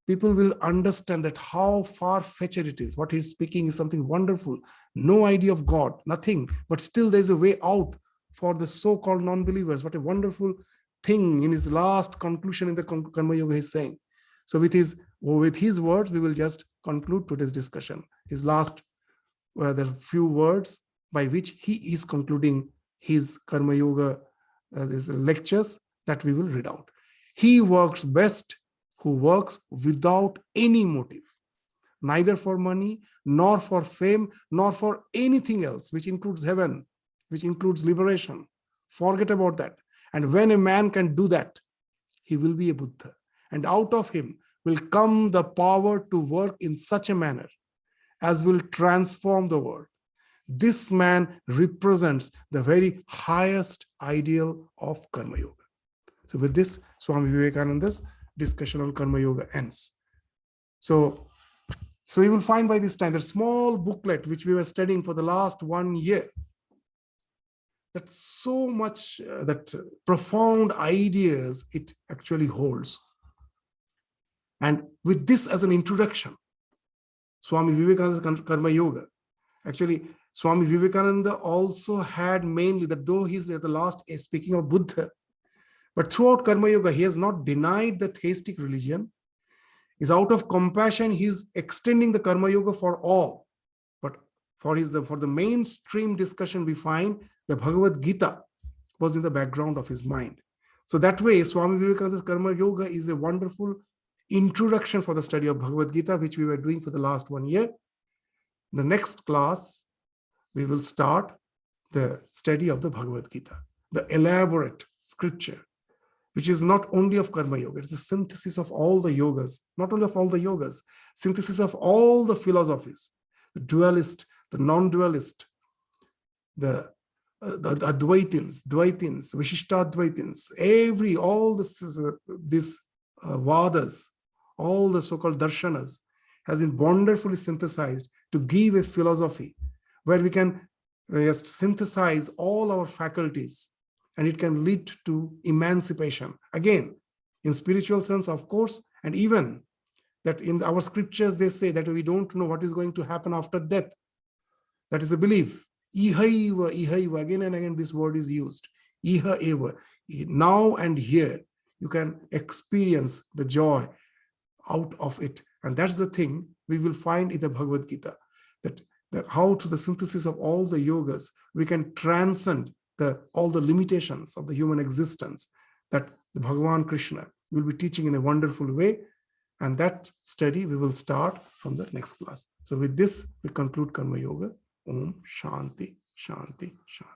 Speaker 1: people will understand that how far-fetched it is. What he's speaking is something wonderful. No idea of God, nothing, but still there's a way out for the so-called non-believers. What a wonderful thing in his last conclusion in the Karma Yoga he's saying. So with his words, we will just conclude today's discussion. His last, there's a few words by which he is concluding his Karma Yoga, these lectures that we will read out. He works best who works without any motive, neither for money, nor for fame, nor for anything else, which includes heaven, which includes liberation. Forget about that. And when a man can do that, he will be a Buddha. And out of him will come the power to work in such a manner as will transform the world. This man represents the very highest ideal of Karma Yoga. So with this, Swami Vivekananda's discussion on Karma Yoga ends. So you will find by this time the small booklet which we were studying for the last 1 year, that so much that profound ideas it actually holds. And with this as an introduction, Swami Vivekananda's Karma Yoga, actually Swami Vivekananda also had mainly that, though he's at the last speaking of Buddha, but throughout Karma Yoga, he has not denied the theistic religion. Is out of compassion, he's extending the Karma Yoga for all. But for the mainstream discussion, we find the Bhagavad Gita was in the background of his mind. So that way, Swami Vivekananda's Karma Yoga is a wonderful introduction for the study of Bhagavad Gita, which we were doing for the last 1 year. In the next class, we will start the study of the Bhagavad Gita, the elaborate scripture, which is not only of Karma Yoga, it's a synthesis of all the yogas, not only of all the yogas, synthesis of all the philosophies, the dualist, the non-dualist, the Advaitins, Vishishtadvaitins, all these Vadas, all the so-called darshanas has been wonderfully synthesized to give a philosophy where we can just synthesize all our faculties, and it can lead to emancipation. Again, in spiritual sense, of course, and even that in our scriptures, they say that we don't know what is going to happen after death. That is a belief. Ihaiva, ihaiva, again and again this word is used. Iha eva. Now and here, you can experience the joy out of it. And that's the thing we will find in the Bhagavad Gita, that how to the synthesis of all the yogas, we can transcend all the limitations of the human existence, that the Bhagavan Krishna will be teaching in a wonderful way. And that study we will start from the next class. So with this, we conclude Karma Yoga. Om Shanti, Shanti, Shanti.